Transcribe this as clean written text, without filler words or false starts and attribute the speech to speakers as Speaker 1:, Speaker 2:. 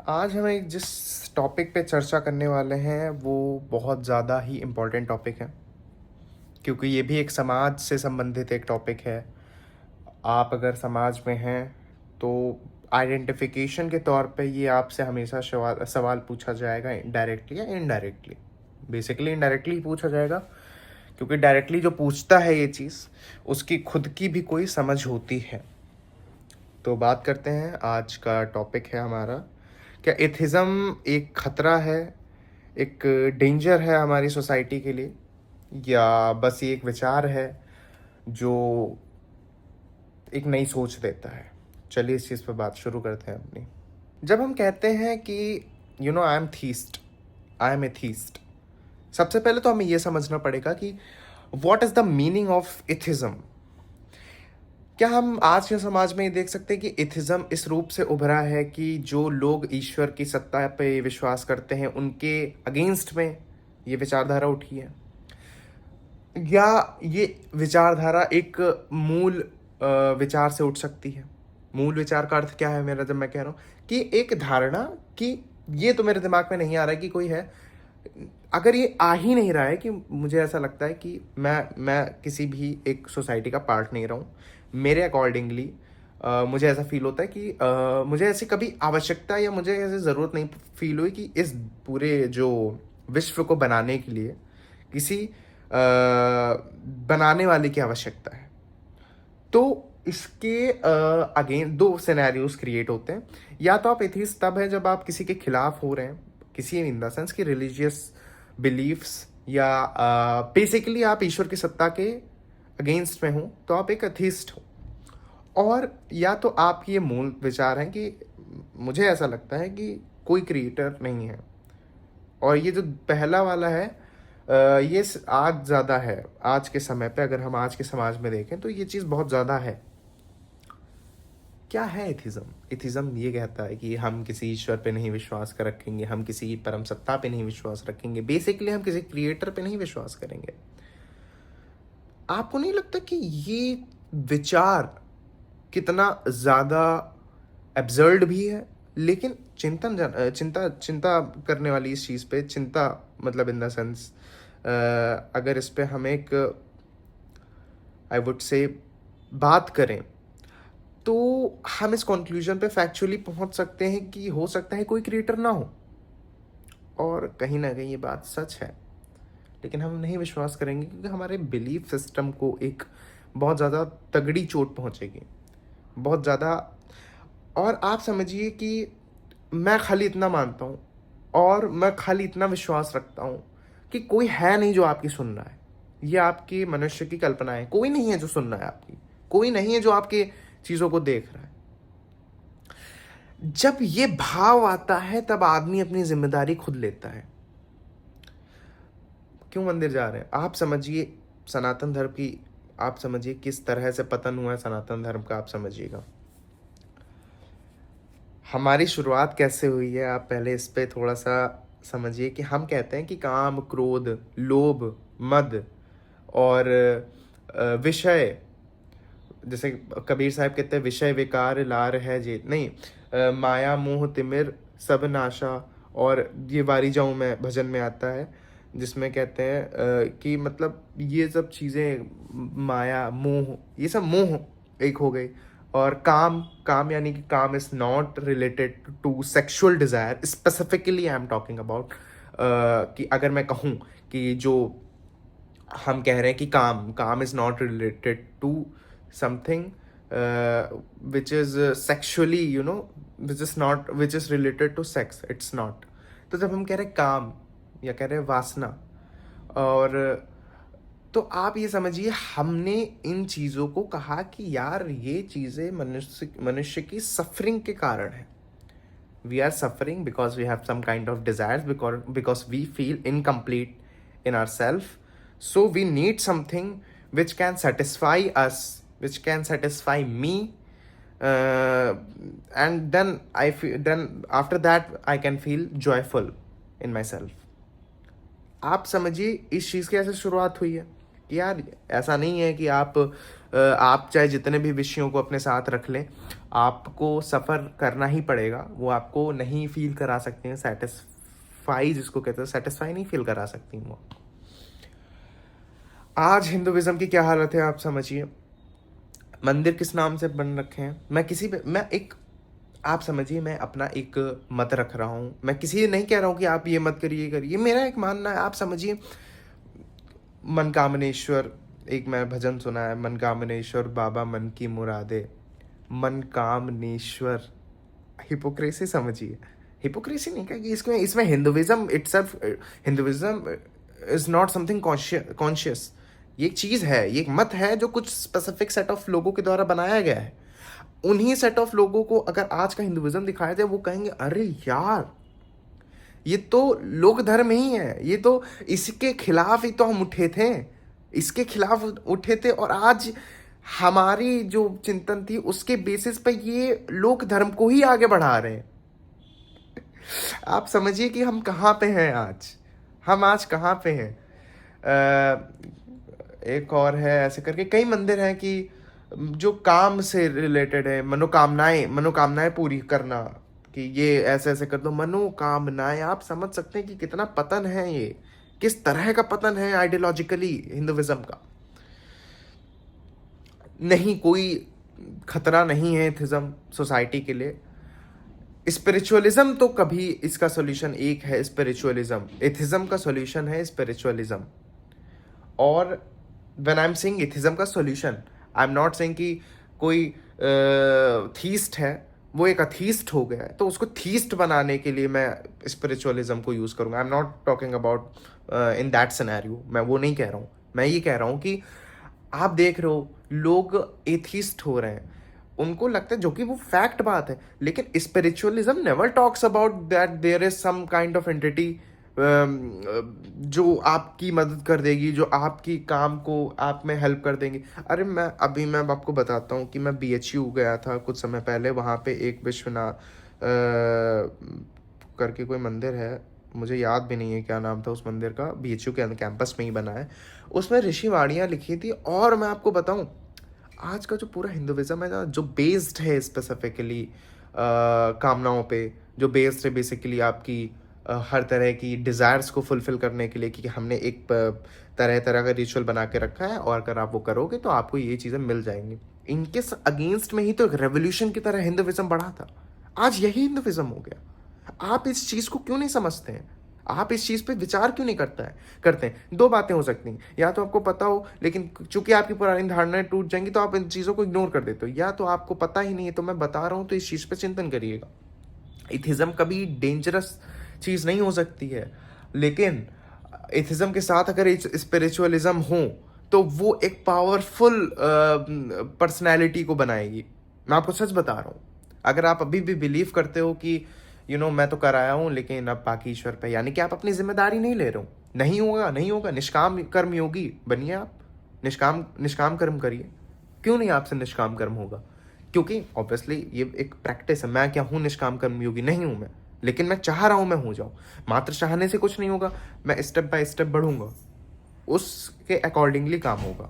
Speaker 1: आज हम एक जिस टॉपिक पे चर्चा करने वाले हैं वो बहुत ज़्यादा ही इम्पोर्टेंट टॉपिक है, क्योंकि ये भी एक समाज से संबंधित एक टॉपिक है। आप अगर समाज में हैं तो आइडेंटिफिकेशन के तौर पे ये आपसे हमेशा सवाल सवाल पूछा जाएगा, डायरेक्टली या इनडायरेक्टली। बेसिकली इनडायरेक्टली पूछा जाएगा, क्योंकि डायरेक्टली जो पूछता है ये चीज़ उसकी खुद की भी कोई समझ होती है। तो बात करते हैं, आज का टॉपिक है हमारा, क्या एथिज़्म एक खतरा है, एक डेंजर है हमारी सोसाइटी के लिए, या बस ये एक विचार है जो एक नई सोच देता है। चलिए इस चीज़ पर बात शुरू करते हैं अपनी। जब हम कहते हैं कि I am theist, I am atheist, सबसे पहले तो हमें यह समझना पड़ेगा कि what is the meaning of atheism. क्या हम आज के समाज में ये देख सकते हैं कि एथिज़्म इस रूप से उभरा है कि जो लोग ईश्वर की सत्ता पे विश्वास करते हैं उनके अगेंस्ट में ये विचारधारा उठी है, या ये विचारधारा एक मूल विचार से उठ सकती है। मूल विचार का अर्थ क्या है मेरा, जब मैं कह रहा हूँ कि एक धारणा, कि ये तो मेरे दिमाग में नहीं आ रहा है कि कोई है, अगर ये आ ही नहीं रहा है कि मुझे ऐसा लगता है कि मैं किसी भी एक सोसाइटी का पार्ट नहीं रहा हूँ, मेरे अकॉर्डिंगली मुझे ऐसा फील होता है कि मुझे ऐसी कभी आवश्यकता या मुझे ऐसी ज़रूरत नहीं फील हुई कि इस पूरे जो विश्व को बनाने के लिए किसी बनाने वाले की आवश्यकता है। तो इसके अगेन दो सिनेरियोज क्रिएट होते हैं। या तो आप एथीस्ट तब है जब आप किसी के खिलाफ हो रहे हैं, किसी इन द सेंस की रिलीजियस बिलीफ्स, या बेसिकली आप ईश्वर की सत्ता के अगेंस्ट में हो, तो आप एक एथीस्ट हो। और या तो आप ये मूल विचार हैं कि मुझे ऐसा लगता है कि कोई क्रिएटर नहीं है। और ये जो पहला वाला है, ये आज ज़्यादा है, आज के समय पे अगर हम आज के समाज में देखें तो ये चीज़ बहुत ज़्यादा है। क्या है एथिज़्म? एथिज़्म ये कहता है कि हम किसी ईश्वर पे नहीं विश्वास कर रखेंगे, हम किसी परम सत्ता पे नहीं विश्वास रखेंगे, बेसिकली हम किसी क्रिएटर पे नहीं विश्वास करेंगे। आपको नहीं लगता कि ये विचार कितना ज़्यादा एब्सर्ड भी है, लेकिन चिंता चिंता करने वाली इस चीज़ पे, चिंता मतलब इन द सेंस, अगर इस पे हम एक आई वुड से बात करें तो हम इस कंक्लूजन पे फैक्चुअली पहुंच सकते हैं कि हो सकता है कोई क्रिएटर ना हो। और कहीं ना कहीं ये बात सच है, लेकिन हम नहीं विश्वास करेंगे क्योंकि हमारे बिलीफ सिस्टम को एक बहुत ज़्यादा तगड़ी चोट पहुंचेगी, बहुत ज़्यादा। और आप समझिए कि मैं खाली इतना मानता हूँ और मैं खाली इतना विश्वास रखता हूँ कि कोई है नहीं जो आपकी सुन रहा है। ये आपकी मनुष्य की कल्पना है, कोई नहीं है जो सुन रहा है आपकी, कोई नहीं है जो आपके चीज़ों को देख रहा है। जब ये भाव आता है तब आदमी अपनी जिम्मेदारी खुद लेता है। क्यों मंदिर जा रहे हैं? आप समझिए सनातन धर्म की, आप समझिए किस तरह से पतन हुआ है सनातन धर्म का, आप समझिएगा हमारी शुरुआत कैसे हुई है। आप पहले इस पे थोड़ा सा समझिए कि हम कहते हैं कि काम, क्रोध, लोभ, मद और विषय, जैसे कबीर साहब कहते हैं विषय विकार लार है जे नहीं, माया मोह तिमिर सब नाशा। और ये वारी जाऊँ मैं भजन में आता है, जिसमें कहते हैं कि मतलब ये सब चीज़ें, माया मोह, ये सब मोह एक हो गई। और काम, काम यानी कि काम is not related to sexual desire, specifically I am talking about, कि अगर मैं कहूँ कि जो हम कह रहे हैं कि काम, काम is not related to something which is sexually, which is related to sex, it's not. तो जब हम कह रहे हैं काम या कह रहे हैं वासना, और तो आप ये समझिए हमने इन चीज़ों को कहा कि यार ये चीज़ें मनुष्य की सफरिंग के कारण है। We are suffering because we have some kind of desires, because we feel incomplete in ourselves. So we need something which can satisfy us, which can satisfy me, and then after that I can feel joyful in myself. आप समझिए इस चीज़ की ऐसे शुरुआत हुई है कि यार ऐसा नहीं है कि आप आप चाहे जितने भी विषयों को अपने साथ रख लें, आपको सफ़र करना ही पड़ेगा। वो आपको नहीं फील करा सकते हैं सेटिस्फाई, जिसको कहते हैं सेटिस्फाई नहीं फील करा सकती वो। आज हिंदुइज्म की क्या हालत है आप समझिए। मंदिर किस नाम से बन रखे हैं। मैं एक, आप समझिए, मैं अपना एक मत रख रहा हूँ। मैं किसी नहीं कह रहा हूँ कि आप ये मत करिए करिए, मेरा एक मानना है। आप समझिए, मनकामनेश्वर, एक मैं भजन सुना है, मनकामनेश्वर बाबा मन की मुरादे, मनकामनेश्वर। हिपोक्रेसी समझिए, हिपोक्रेसी नहीं कहेगी इसमें। इसमें Hinduism itself, Hinduism is not something conscious. ये एक चीज़ है, ये एक मत है जो कुछ स्पेसिफिक सेट ऑफ लोगों के द्वारा बनाया गया है। उन्हीं सेट ऑफ लोगों को अगर आज का हिंदुइज्म दिखाया जाए, वो कहेंगे अरे यार, ये तो लोक धर्म ही है, ये तो इसके खिलाफ ही तो हम उठे थे, इसके खिलाफ उठे थे, और आज हमारी जो चिंतन थी उसके बेसिस पे ये लोक धर्म को ही आगे बढ़ा रहे हैं। आप समझिए कि हम कहाँ पे हैं आज, हम आज कहाँ पे हैं। एक और है, ऐसे करके कई मंदिर हैं कि जो काम से रिलेटेड है, मनोकामनाएं, मनोकामनाएं पूरी करना, कि ये ऐसे ऐसे कर दो, मनोकामनाएं। आप समझ सकते हैं कि कितना पतन है, ये किस तरह का पतन है आइडियोलॉजिकली हिंदुइज्म का। नहीं, कोई खतरा नहीं है एथिज्म सोसाइटी के लिए। स्पिरिचुअलिज्म तो कभी, इसका सॉल्यूशन एक है स्पिरिचुअलिज्म, एथिज्म का सॉल्यूशन है स्पिरिचुअलिज्म। और when I am saying atheism का solution, I am not saying कि कोई थीस्ट है, वो एक अथीस्ट हो गया है तो उसको थीस्ट बनाने के लिए मैं स्पिरिचुअलिज्म को यूज़ करूँगा। आई am not talking about in that scenario, मैं वो नहीं कह रहा हूँ। मैं ये कह रहा हूँ कि आप देख रहे हो लोग एथीस्ट हो रहे हैं, उनको लगता है, जो कि वो फैक्ट बात है, लेकिन spiritualism never talks about that there is some kind of entity जो आपकी मदद कर देगी, जो आपकी काम को आप में हेल्प कर देंगी। अरे मैं आपको बताता हूँ कि मैं BHU गया था कुछ समय पहले। वहाँ पे एक विश्वनाथ करके कोई मंदिर है, मुझे याद भी नहीं है क्या नाम था उस मंदिर का, BHU के कैंपस में ही बना है। उसमें ऋषि वाणियाँ लिखी थी। और मैं आपको बताऊँ, आज का जो पूरा हिंदुइज्म है ना, जो बेस्ड है स्पेसिफिकली कामनाओं पे, जो बेस्ड है बेसिकली आपकी हर तरह की डिज़ायर्स को फुलफ़िल करने के लिए, कि हमने एक तरह तरह का रिचुअल बना के रखा है, और अगर आप वो करोगे तो आपको ये चीज़ें मिल जाएंगी। इनके अगेंस्ट में ही तो एक रेवोल्यूशन की तरह हिंदुइज्म बढ़ा था। आज यही हिंदुइज्म हो गया। आप इस चीज़ को क्यों नहीं समझते हैं? आप इस चीज़ पे विचार क्यों नहीं करते हैं? दो बातें हो सकती हैं, या तो आपको पता हो लेकिन चूंकि आपकी पुरानी धारणाएं टूट जाएंगी तो आप इन चीज़ों को इग्नोर कर देते हो, या तो आपको पता ही नहीं है। तो मैं बता रहा हूँ, तो इस चीज़ पे चिंतन करिएगा। एथिज्म कभी डेंजरस चीज़ नहीं हो सकती है, लेकिन एथिज्म के साथ अगर स्पिरिचुअलिज्म हो तो वो एक पावरफुल पर्सनैलिटी को बनाएगी। मैं आपको सच बता रहा हूँ। अगर आप अभी भी बिलीव करते हो कि मैं तो कर आया हूँ, लेकिन अब बाकी ईश्वर पे, यानी कि आप अपनी जिम्मेदारी नहीं ले रहे हो। नहीं होगा, नहीं होगा। निष्काम कर्म योगी बनिए आप, निष्काम कर्म करिए। क्यों नहीं आपसे निष्काम कर्म होगा? क्योंकि ऑब्वियसली ये एक प्रैक्टिस है। मैं क्या हूँ निष्काम कर्म योगी? नहीं हूँ मैं, लेकिन मैं चाह रहा हूँ मैं हो जाऊँ। मात्र चाहने से कुछ नहीं होगा, मैं स्टेप बाय स्टेप बढ़ूंगा, उसके अकॉर्डिंगली काम होगा।